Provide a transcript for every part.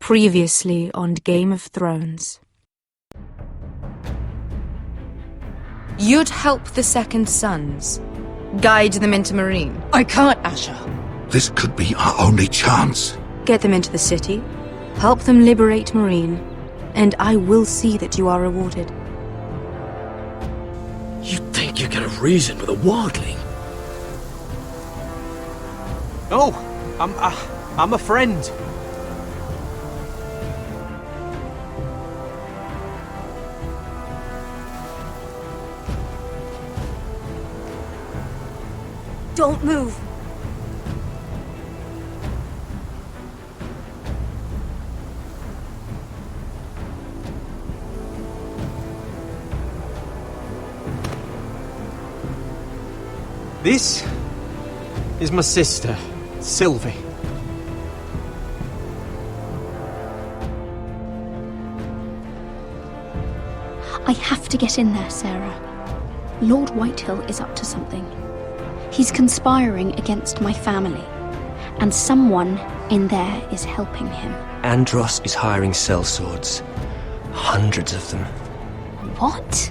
Previously on Game of Thrones. You'd help the Second Sons. Guide them into Marine. I can't, Asher. This could be our only chance. Get them into the city. Help them liberate Marine. And I will see that you are rewarded. You think you can reason with a wildling? No, I'm a friend. Don't move. This is my sister, Sylvie. I have to get in there, Sarah. Lord Whitehill is up to something. He's conspiring against my family, and someone in there is helping him. Andros is hiring sellswords. Hundreds of them. What?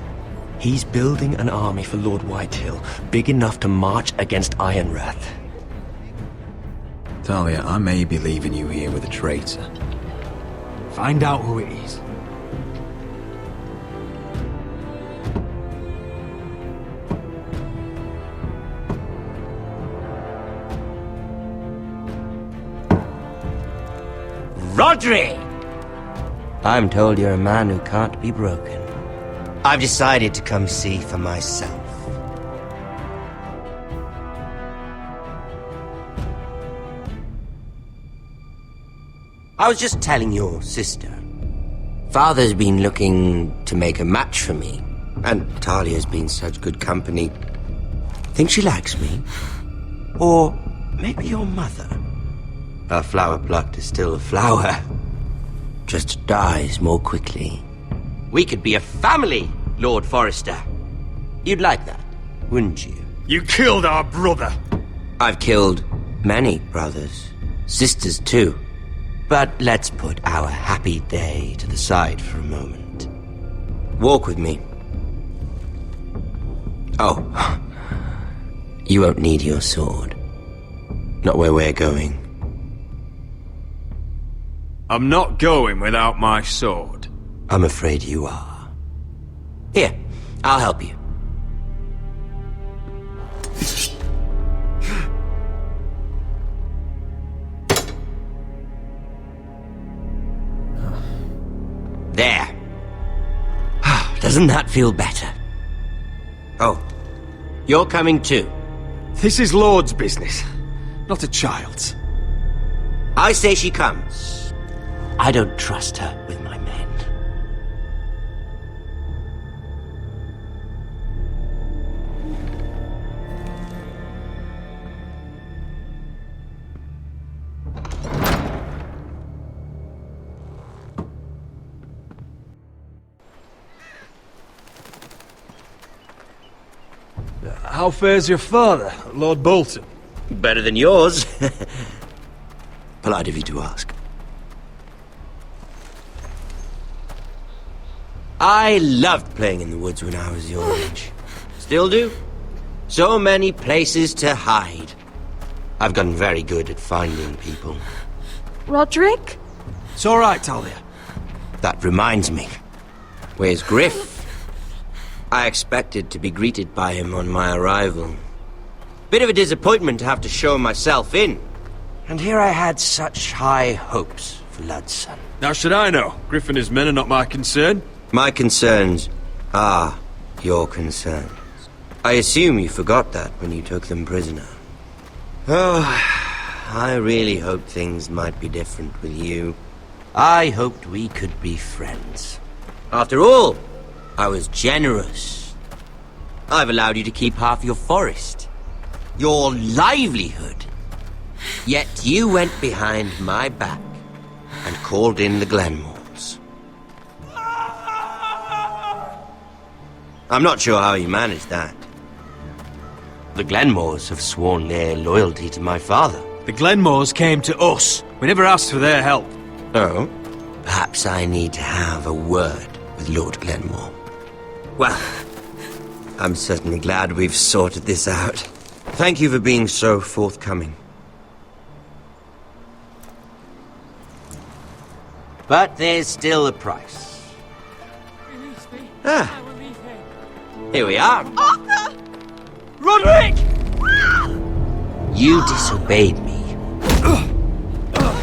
He's building an army for Lord Whitehill, big enough to march against Ironrath. Talia, I may be leaving you here with a traitor. Find out who it is. Rodri! I'm told you're a man who can't be broken. I've decided to come see for myself. I was just telling your sister. Father's been looking to make a match for me, and Talia's been such good company. Think she likes me? Or maybe your mother? A flower plucked is still a flower. Just dies more quickly. We could be a family, Lord Forrester. You'd like that, wouldn't you? You killed our brother! I've killed many brothers. Sisters, too. But let's put our happy day to the side for a moment. Walk with me. Oh. You won't need your sword. Not where we're going. I'm not going without my sword. I'm afraid you are. Here, I'll help you. There. Doesn't that feel better? Oh, you're coming too. This is Lord's business, not a child's. I say she comes. I don't trust her with my men. How fares your father, Lord Bolton? Better than yours. Polite of you to ask. I loved playing in the woods when I was your age. Still do. So many places to hide. I've gotten very good at finding people. Roderick? It's all right, Talia. That reminds me. Where's Griff? I expected to be greeted by him on my arrival. Bit of a disappointment to have to show myself in. And here I had such high hopes for Ludson. Now should I know? Griff and his men are not my concern. My concerns are your concerns. I assume you forgot that when you took them prisoner. Oh, I really hoped things might be different with you. I hoped we could be friends. After all, I was generous. I've allowed you to keep half your forest, your livelihood. Yet you went behind my back and called in the Glenmores. I'm not sure how you managed that. The Glenmores have sworn their loyalty to my father. The Glenmores came to us. We never asked for their help. Oh? Perhaps I need to have a word with Lord Glenmore. Well, I'm certainly glad we've sorted this out. Thank you for being so forthcoming. But there's still a price. Ah, here we are. Arthur! Roderick! You disobeyed me.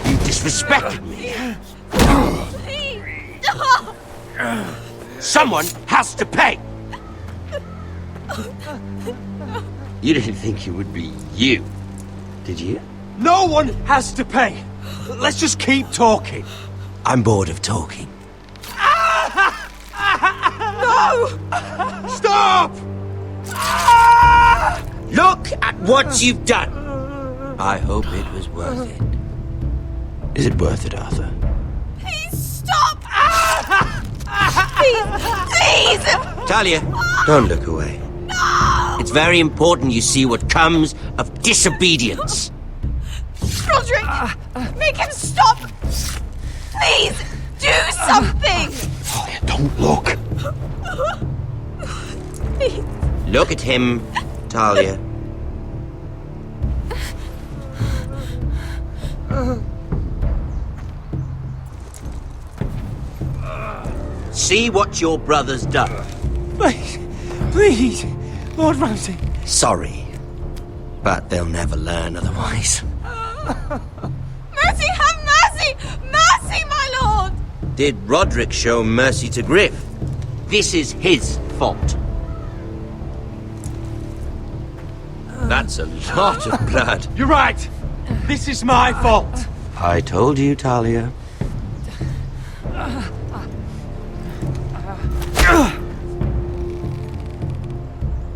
You disrespected me. Someone has to pay. You didn't think it would be you, did you? No one has to pay. Let's just keep talking. I'm bored of talking. No! Stop! Look at what you've done. I hope it was worth it. Is it worth it, Arthur? Please stop! Please! Talia, don't look away. No! It's very important you see what comes of disobedience. Roderick! Make him stop! Please! Do something! Talia, don't look. Please. Look at him, Talia. See what your brother's done. Please, please, Lord Ramsay. Sorry, but they'll never learn otherwise. Mercy, have mercy! Mercy, my lord! Did Roderick show mercy to Griff? This is his fault. That's a lot of blood. You're right. This is my fault. I told you, Talia.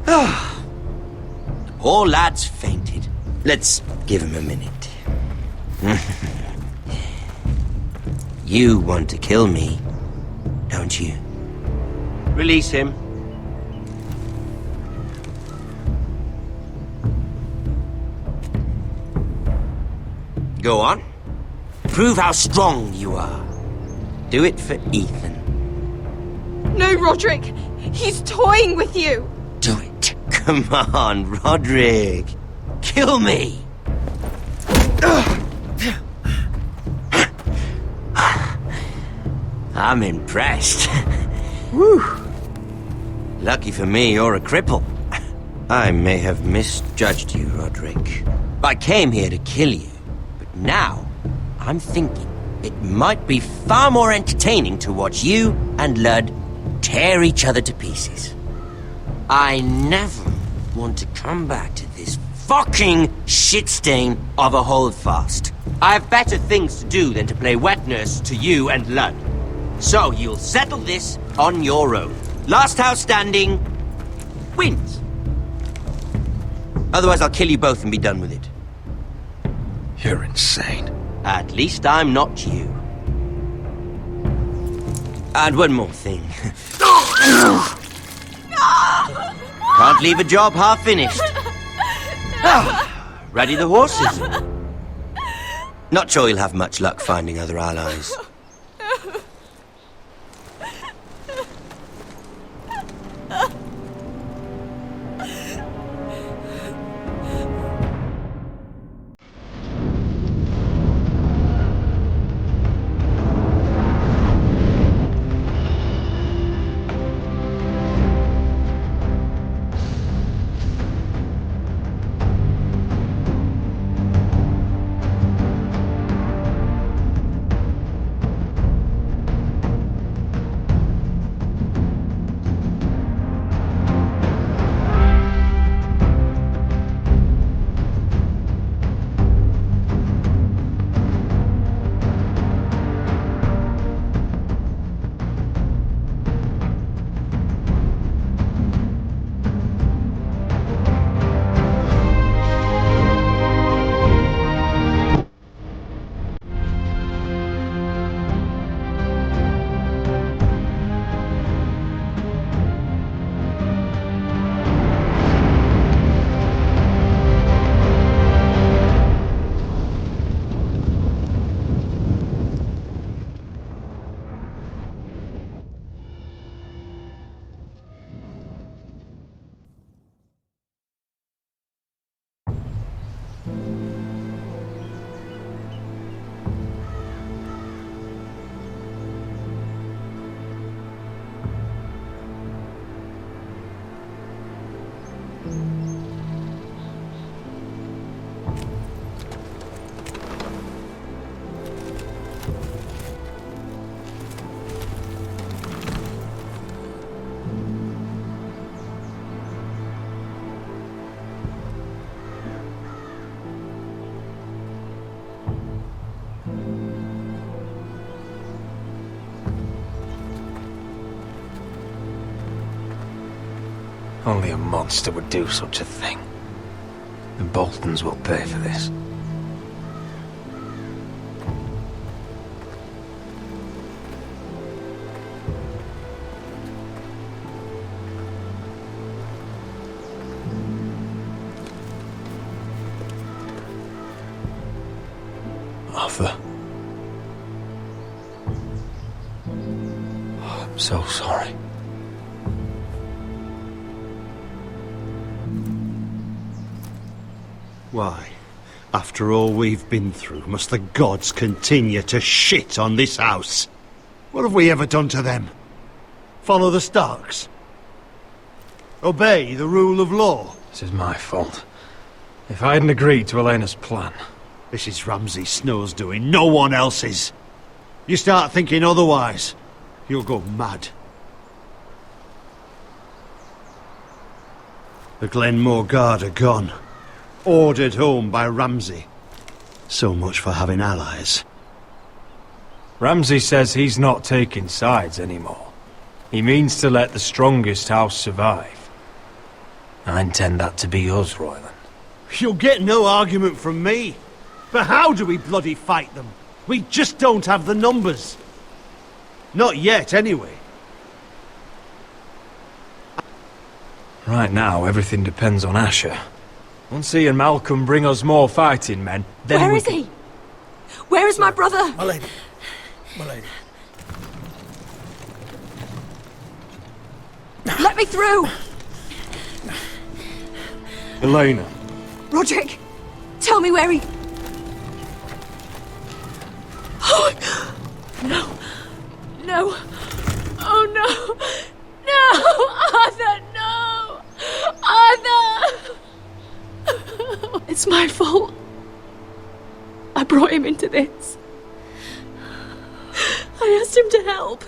The poor lad's fainted. Let's give him a minute. You want to kill me, don't you? Release him. Go on. Prove how strong you are. Do it for Ethan. No, Roderick! He's toying with you! Do it. Come on, Roderick. Kill me. I'm impressed. Whew. Lucky for me, you're a cripple. I may have misjudged you, Roderick. I came here to kill you, but now I'm thinking it might be far more entertaining to watch you and Lud tear each other to pieces. I never want to come back to this fucking shit stain of a holdfast. I have better things to do than to play wet nurse to you and Lud. So you'll settle this on your own. Last house standing wins. Otherwise I'll kill you both and be done with it. You're insane. At least I'm not you. And one more thing. Can't leave a job half finished. Ready the horses? Not sure you'll have much luck finding other allies. Only a monster would do such a thing. The Boltons will pay for this. Arthur. Oh, I'm so sorry. Why, after all we've been through, must the gods continue to shit on this house? What have we ever done to them? Follow the Starks? Obey the rule of law? This is my fault. If I hadn't agreed to Elena's plan... This is Ramsay Snow's doing, no one else's. You start thinking otherwise, you'll go mad. The Glenmore Guard are gone. Ordered home by Ramsay. So much for having allies. Ramsay says he's not taking sides anymore. He means to let the strongest house survive. I intend that to be us, Royland. You'll get no argument from me. But how do we bloody fight them? We just don't have the numbers. Not yet, anyway. Right now, everything depends on Asher. Once he and Malcolm bring us more fighting men, then Where is he? Where is my brother? My lady. My lady. Let me through! Elena. Roderick, tell me where he... Oh, no. No. Oh, no. No! Arthur, no! Arthur! It's my fault. I brought him into this. I asked him to help.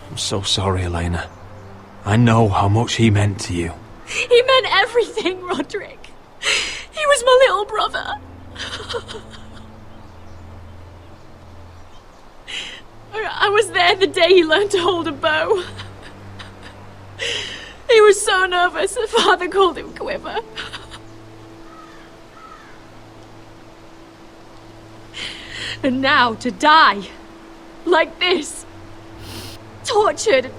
I'm so sorry, Elena. I know how much he meant to you. He meant everything, Roderick. He was my little brother. I was there the day he learned to hold a bow. He was so nervous, the father called him Quiver. And now to die, like this, tortured,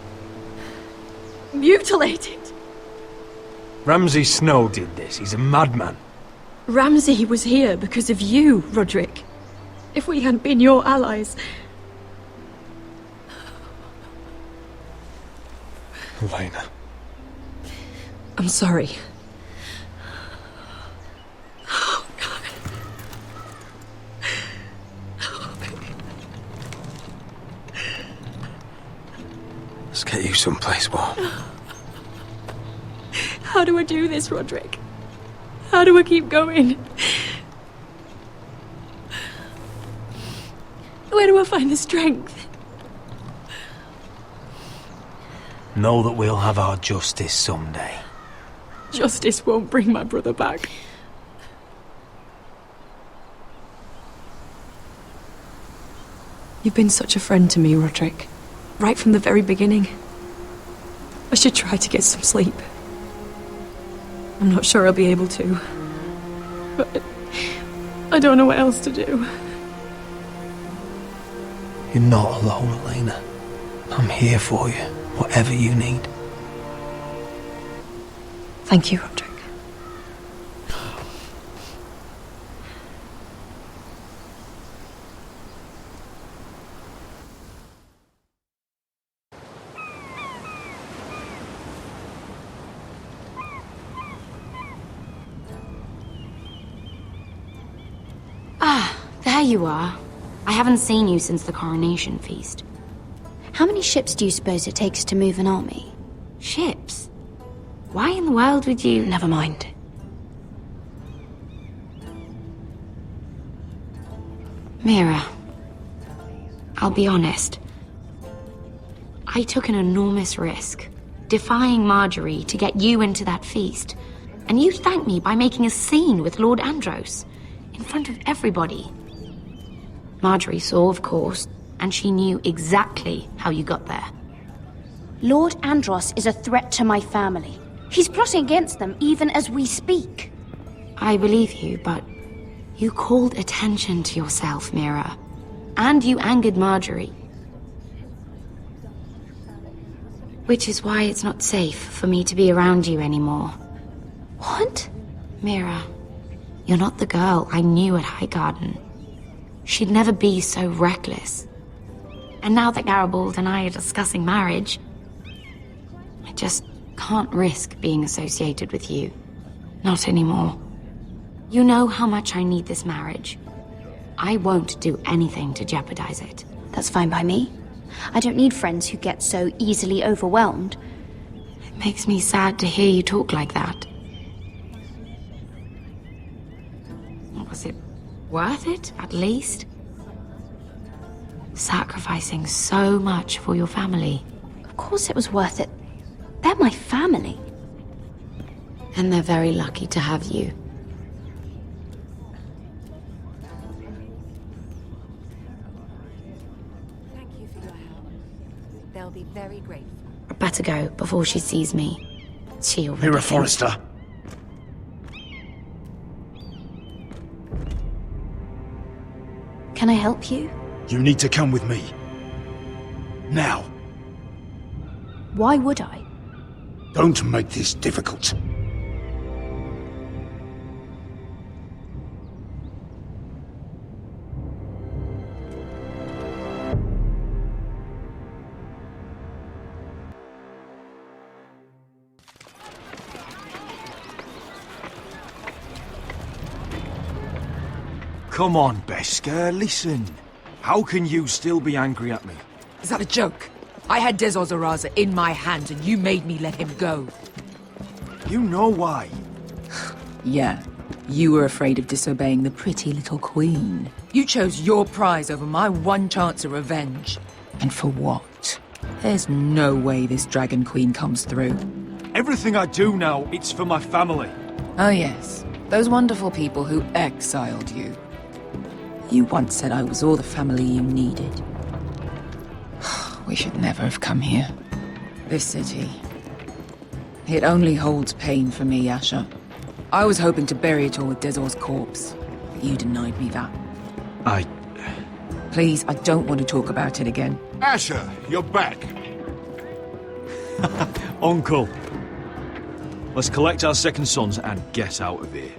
mutilated. Ramsay Snow did this. He's a madman. Ramsay was here because of you, Roderick. If we hadn't been your allies... Elena. I'm sorry. Oh, God. Let's get you someplace warm. How do I do this, Roderick? How do I keep going? Where do I find the strength? Know that we'll have our justice someday. Justice won't bring my brother back. You've been such a friend to me, Roderick. Right from the very beginning. I should try to get some sleep. I'm not sure I'll be able to. But I don't know what else to do. You're not alone, Elena. I'm here for you, whatever you need. Thank you, Roderick. There you are. I haven't seen you since the coronation feast. How many ships do you suppose it takes to move an army? Ships? Why in the world would you... Never mind. Mira, I'll be honest. I took an enormous risk, defying Marjorie to get you into that feast. And you thanked me by making a scene with Lord Andros, in front of everybody. Marjorie saw, of course, and she knew exactly how you got there. Lord Andros is a threat to my family. He's plotting against them even as we speak. I believe you, but you called attention to yourself, Mira. And you angered Marjorie. Which is why it's not safe for me to be around you anymore. What? Mira, you're not the girl I knew at Highgarden. She'd never be so reckless. And now that Garibald and I are discussing marriage, I just can't risk being associated with you. Not anymore. You know how much I need this marriage. I won't do anything to jeopardize it. That's fine by me. I don't need friends who get so easily overwhelmed. It makes me sad to hear you talk like that. Was it worth it, at least? Sacrificing so much for your family. Of course it was worth it. They're my family. And they're very lucky to have you. Thank you for your help. They'll be very grateful. I better go before she sees me. She already Mira thinks- Forrester. Can I help you? You need to come with me. Now. Why would I? Don't make this difficult. Come on, Beskar, listen. How can you still be angry at me? Is that a joke? I had Dezor Zaraza in my hands and you made me let him go. You know why. Yeah. You were afraid of disobeying the pretty little queen. You chose your prize over my one chance of revenge. And for what? There's no way this dragon queen comes through. Everything I do now, it's for my family. Oh yes. Those wonderful people who exiled you. You once said I was all the family you needed. We should never have come here. This city. It only holds pain for me, Asher. I was hoping to bury it all with Dezor's corpse, but you denied me that. Please, I don't want to talk about it again. Asher, you're back. Uncle. Let's collect our second sons and get out of here.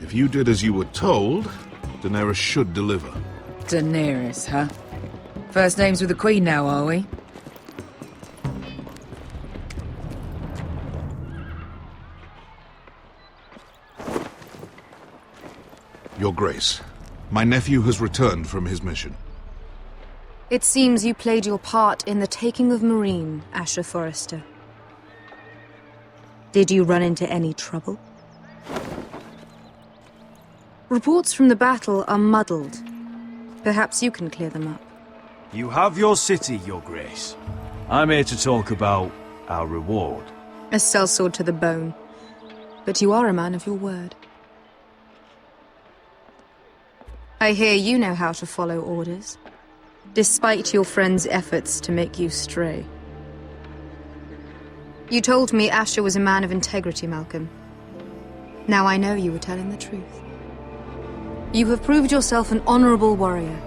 If you did as you were told, Daenerys should deliver. Daenerys, huh? First names with the Queen now, are we? Your Grace, my nephew has returned from his mission. It seems you played your part in the taking of Meereen, Asher Forrester. Did you run into any trouble? Reports from the battle are muddled. Perhaps you can clear them up. You have your city, Your Grace. I'm here to talk about our reward. A sellsword to the bone. But you are a man of your word. I hear you know how to follow orders, despite your friend's efforts to make you stray. You told me Asher was a man of integrity, Malcolm. Now I know you were telling the truth. You have proved yourself an honorable warrior.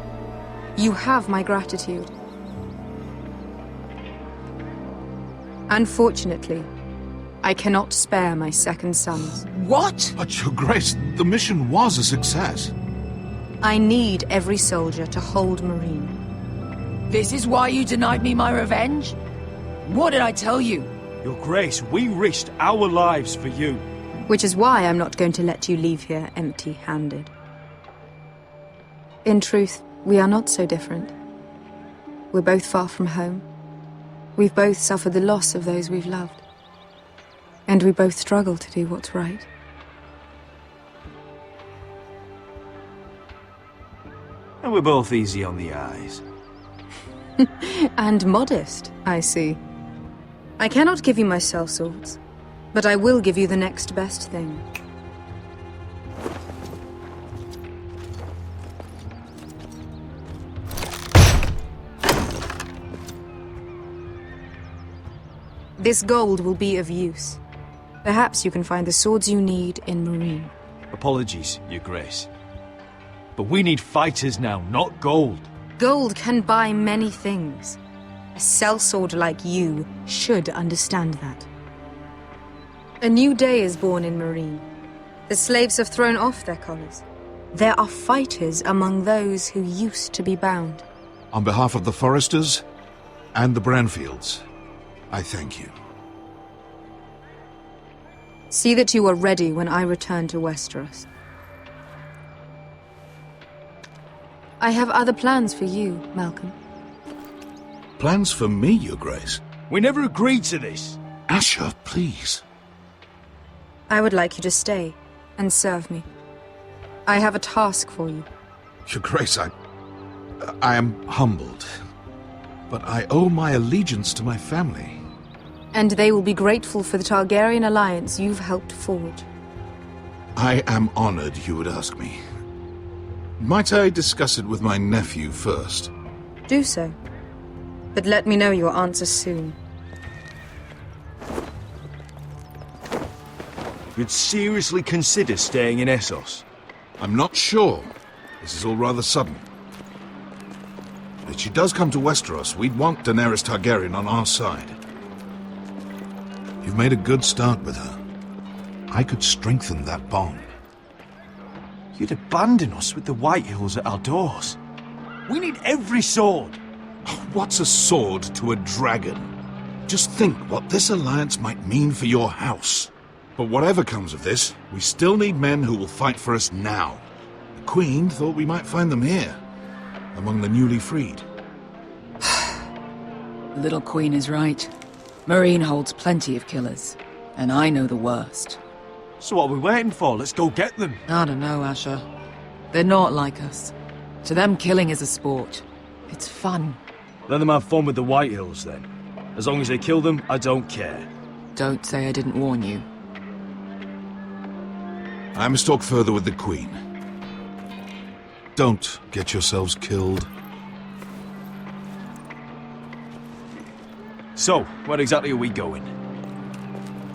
You have my gratitude. Unfortunately, I cannot spare my second sons. What? But, Your Grace, the mission was a success. I need every soldier to hold Meereen. This is why you denied me my revenge? What did I tell you? Your Grace, we risked our lives for you. Which is why I'm not going to let you leave here empty-handed. In truth, we are not so different. We're both far from home. We've both suffered the loss of those we've loved. And we both struggle to do what's right. And we're both easy on the eyes. And modest, I see. I cannot give you my sellswords, but I will give you the next best thing. This gold will be of use. Perhaps you can find the swords you need in Marine. Apologies, Your Grace. But we need fighters now, not gold. Gold can buy many things. A sellsword like you should understand that. A new day is born in Marine. The slaves have thrown off their collars. There are fighters among those who used to be bound. On behalf of the Foresters and the Branfields, I thank you. See that you are ready when I return to Westeros. I have other plans for you, Malcolm. Plans for me, Your Grace? We never agreed to this. Asher, please. I would like you to stay and serve me. I have a task for you. Your Grace, I am humbled, but I owe my allegiance to my family. And they will be grateful for the Targaryen alliance you've helped forge. I am honored you would ask me. Might I discuss it with my nephew first? Do so. But let me know your answer soon. You'd seriously consider staying in Essos? I'm not sure. This is all rather sudden. If she does come to Westeros, we'd want Daenerys Targaryen on our side. You've made a good start with her. I could strengthen that bond. You'd abandon us with the Whitehills at our doors. We need every sword. What's a sword to a dragon? Just think what this alliance might mean for your house. But whatever comes of this, we still need men who will fight for us now. The Queen thought we might find them here, among the newly freed. Little Queen is right. Marine holds plenty of killers, and I know the worst. So what are we waiting for? Let's go get them. I don't know, Asher. They're not like us. To them, killing is a sport. It's fun. Let them have fun with the Whitehills, then. As long as they kill them, I don't care. Don't say I didn't warn you. I must talk further with the Queen. Don't get yourselves killed. So, where exactly are we going?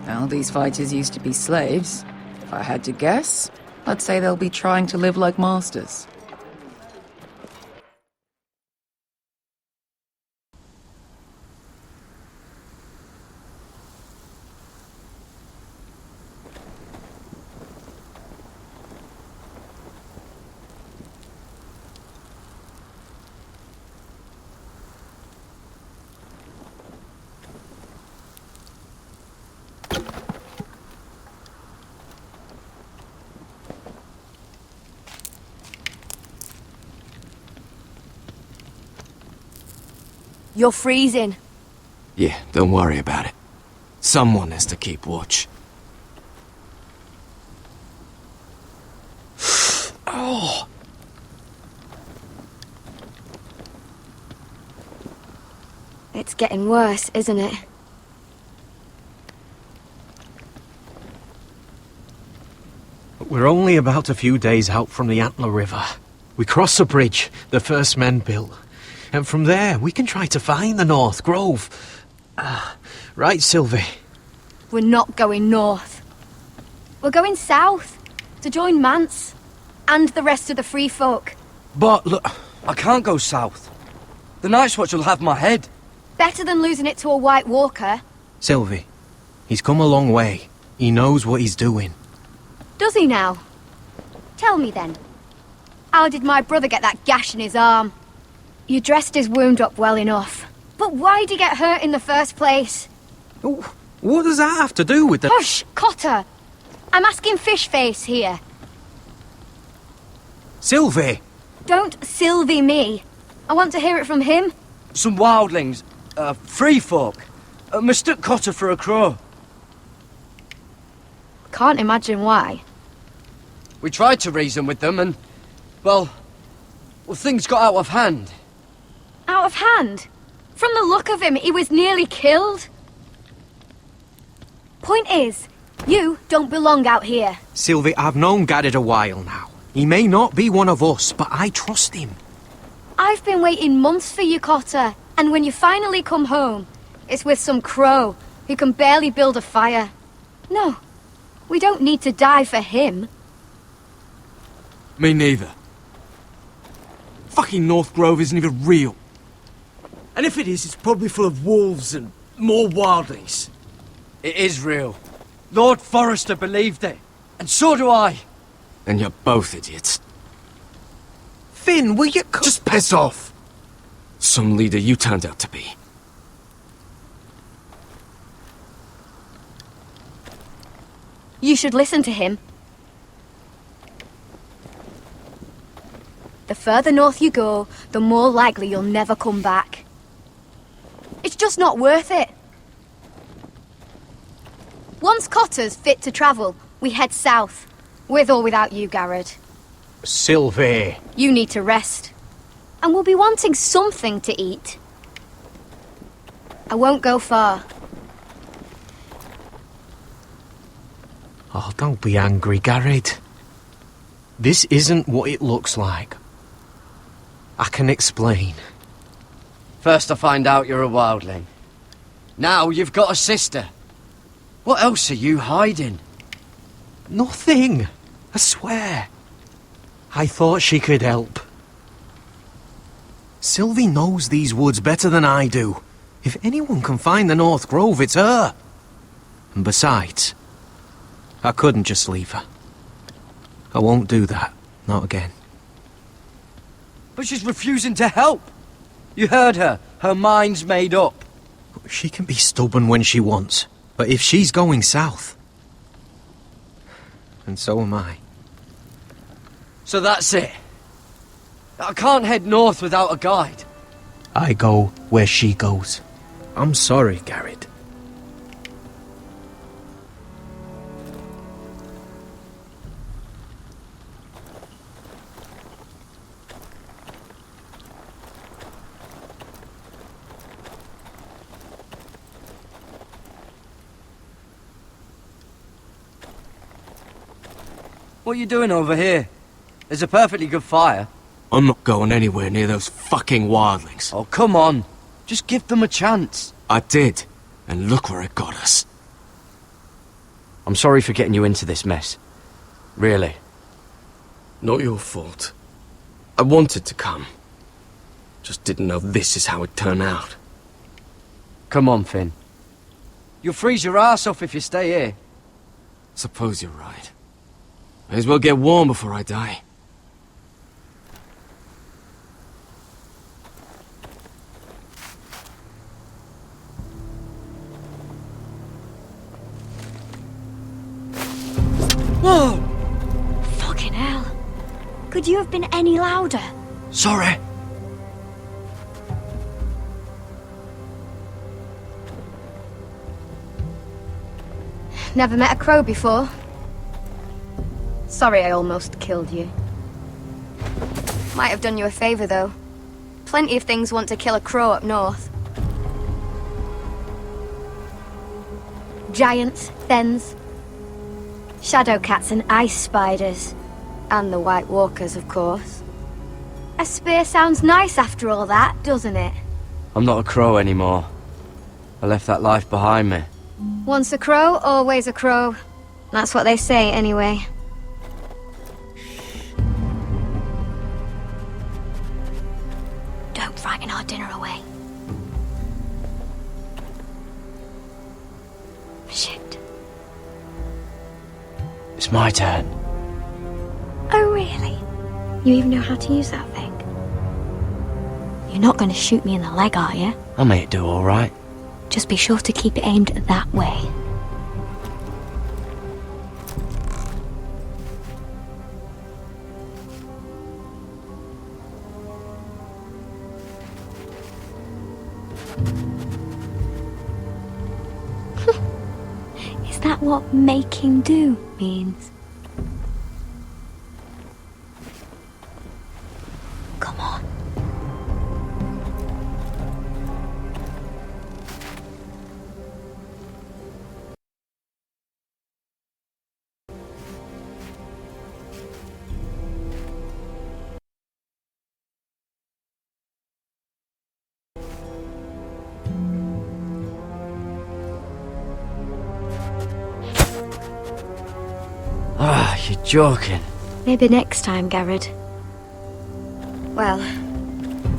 Well, these fighters used to be slaves. If I had to guess, I'd say they'll be trying to live like masters. You're freezing. Yeah, don't worry about it. Someone has to keep watch. Oh! It's getting worse, isn't it? We're only about a few days out from the Antler River. We cross a bridge the first men built. And from there, we can try to find the North Grove. Right, Sylvie? We're not going north. We're going south, to join Mance, and the rest of the free folk. But, look, I can't go south. The Night's Watch will have my head. Better than losing it to a White Walker. Sylvie, he's come a long way. He knows what he's doing. Does he now? Tell me then. How did my brother get that gash in his arm? You dressed his wound up well enough. But why'd he get hurt in the first place? What does that have to do with the— Hush, Cotter! I'm asking Fishface here. Sylvie! Don't Sylvie me. I want to hear it from him. Some wildlings, free folk, mistook Cotter for a crow. Can't imagine why. We tried to reason with them and, well, things got out of hand. Out of hand? From the look of him, he was nearly killed. Point is, you don't belong out here. Sylvie, I've known Garrett a while now. He may not be one of us, but I trust him. I've been waiting months for you, Cotter. And when you finally come home, it's with some crow who can barely build a fire. No, we don't need to die for him. Me neither. Fucking North Grove isn't even real. And if it is, it's probably full of wolves and more wildlings. It is real. Lord Forrester believed it. And so do I. And you're both idiots. Finn, will you just piss off? Some leader you turned out to be. You should listen to him. The further north you go, the more likely you'll never come back. It's just not worth it. Once Cotter's fit to travel, we head south. With or without you, Garrett. Sylvie. You need to rest. And we'll be wanting something to eat. I won't go far. Oh, don't be angry, Garrett. This isn't what it looks like. I can explain. First I find out you're a wildling. Now you've got a sister. What else are you hiding? Nothing. I swear. I thought she could help. Sylvie knows these woods better than I do. If anyone can find the North Grove, it's her. And besides, I couldn't just leave her. I won't do that. Not again. But she's refusing to help. You heard her. Her mind's made up. She can be stubborn when she wants. But if she's going south, and so am I. So that's it. I can't head north without a guide. I go where she goes. I'm sorry, Garrett. What are you doing over here? There's a perfectly good fire. I'm not going anywhere near those fucking wildlings. Oh, come on. Just give them a chance. I did, and look where it got us. I'm sorry for getting you into this mess. Really. Not your fault. I wanted to come. Just didn't know this is how it'd turn out. Come on, Finn. You'll freeze your ass off if you stay here. Suppose you're right. May as well get warm before I die. Whoa! Fucking hell. Could you have been any louder? Sorry. Never met a crow before. Sorry I almost killed you. Might have done you a favour, though. Plenty of things want to kill a crow up north. Giants, thens, shadow cats and ice spiders. And the White Walkers, of course. A spear sounds nice after all that, doesn't it? I'm not a crow anymore. I left that life behind me. Once a crow, always a crow. That's what they say, anyway. Don't frighten our dinner away. Shit. It's my turn. Oh, really? You even know how to use that thing? You're not going to shoot me in the leg, are you? I may do all right. Just be sure to keep it aimed that way. that what making do means? Come on. Ah, you're joking. Maybe next time, Garrett. Well,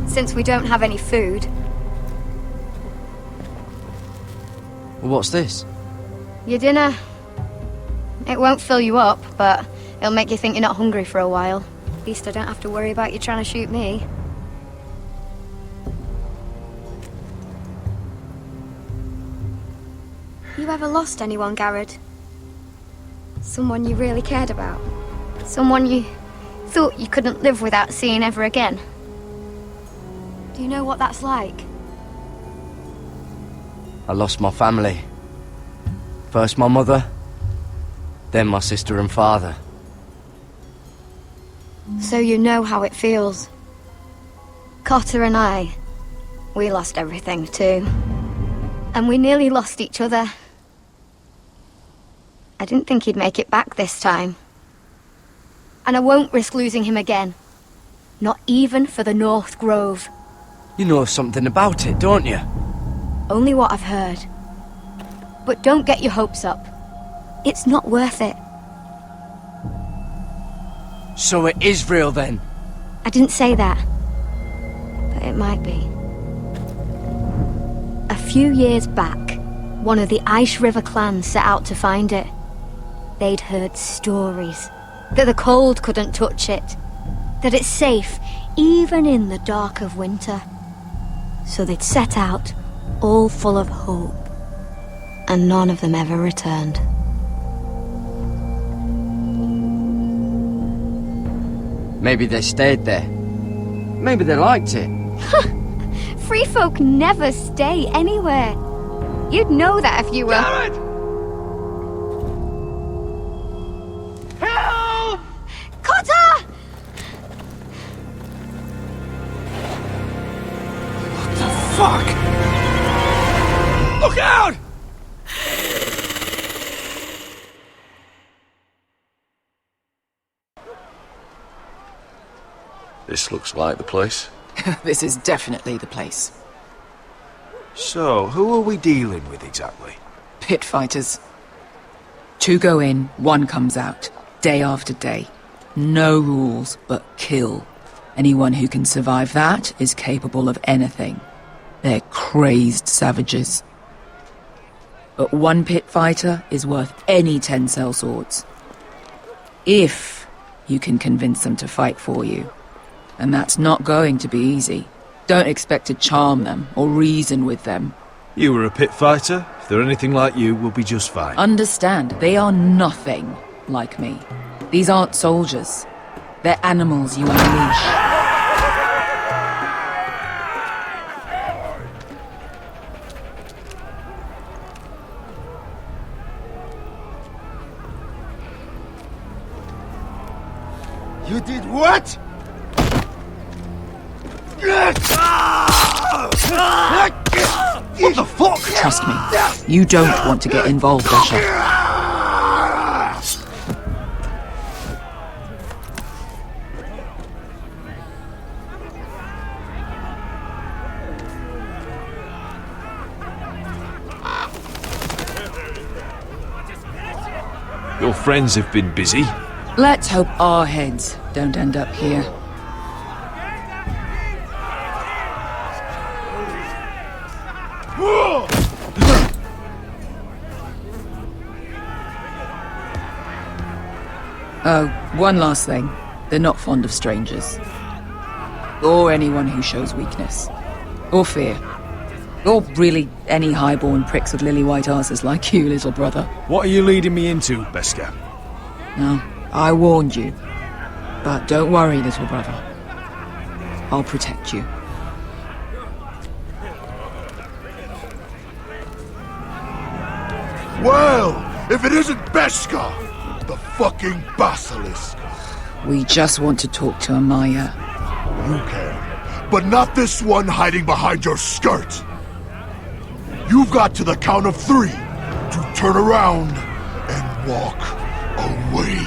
since we don't have any food, What's this? your dinner. It won't fill you up, but it'll make you think you're not hungry for a while. At least I don't have to worry about you trying to shoot me. You ever lost anyone, Garrett? Someone you really cared about? Someone you thought you couldn't live without seeing ever again? Do you know what that's like? I lost my family. First my mother, then my sister and father. So you know how it feels. Cotter and I, we lost everything too. And we nearly lost each other. I didn't think he'd make it back this time. And I won't risk losing him again. Not even for the North Grove. You know something about it, don't you? Only what I've heard. But don't get your hopes up. It's not worth it. So it is real then? I didn't say that. But it might be. A few years back, one of the Ice River clans set out to find it. They'd heard stories that the cold couldn't touch it, that it's safe even in the dark of winter. So they'd set out, all full of hope, and none of them ever returned. Maybe they stayed there. Maybe they liked it. Free folk never stay anywhere. You'd know that if you were... Garrett! Help! Cotter! What the fuck? Look out! This looks like the place. This is definitely the place. So, who are we dealing with exactly? Pit fighters. 2 go in, 1 comes out. Day after day. No rules, but kill. Anyone who can survive that is capable of anything. They're crazed savages. But 1 pit fighter is worth any 10 sellswords. If you can convince them to fight for you. And that's not going to be easy. Don't expect to charm them or reason with them. You were a pit fighter. If they're anything like you, we'll be just fine. Understand, they are nothing like me. These aren't soldiers. They're animals you unleash. You did what? What the fuck? Trust me, you don't want to get involved, Usher. Your friends have been busy. Let's hope our heads don't end up here. Oh, one last thing. They're not fond of strangers. Or anyone who shows weakness. Or fear. Or really any highborn pricks with lily-white asses like you, little brother. What are you leading me into, Beskar? No, I warned you. But don't worry, little brother. I'll protect you. Well, if it isn't Beskar, the fucking basilisk. We just want to talk to Amaya. You can, but not this one hiding behind your skirt. You've got to the count of 3 to turn around and walk away.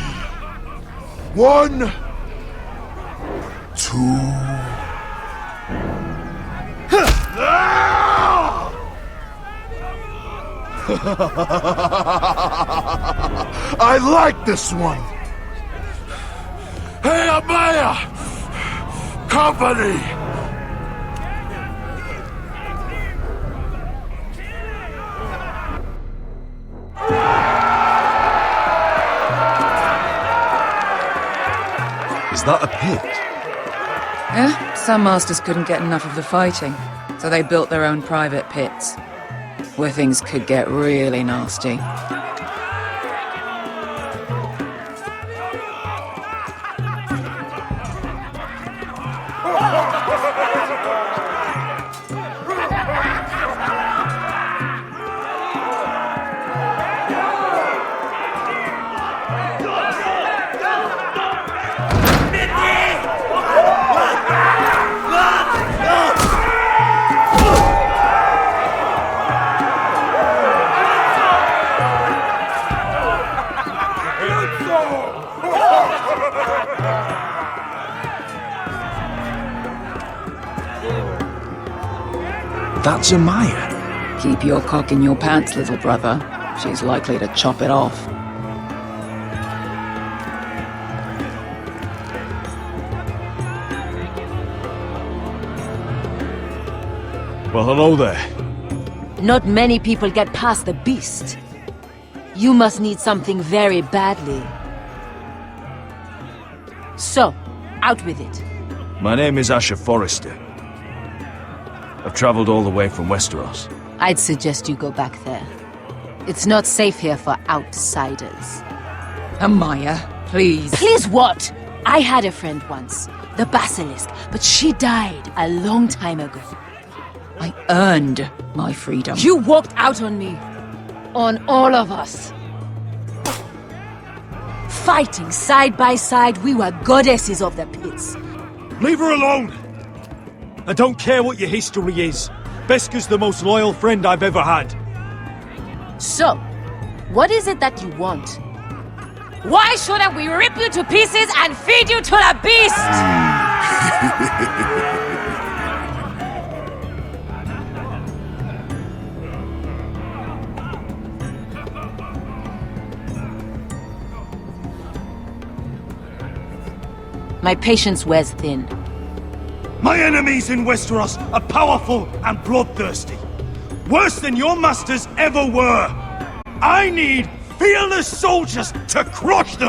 1, 2. I like this one. Hey, Amaya! Company! Is that a pit? Yeah, some masters couldn't get enough of the fighting, so they built their own private pits, where things could get really nasty. That's Amaya. Keep your cock in your pants, little brother. She's likely to chop it off. Well, hello there. Not many people get past the beast. You must need something very badly. So, out with it. My name is Asher Forrester. I've traveled all the way from Westeros. I'd suggest you go back there. It's not safe here for outsiders. Amaya, please. Please what? I had a friend once, the Basilisk, but she died a long time ago. I earned my freedom. You walked out on me. On all of us. Fighting side by side, we were goddesses of the pits. Leave her alone! I don't care what your history is. Beskar's the most loyal friend I've ever had. So, what is it that you want? Why shouldn't we rip you to pieces and feed you to the beast? My patience wears thin. My enemies in Westeros are powerful and bloodthirsty. Worse than your masters ever were. I need fearless soldiers to crush them!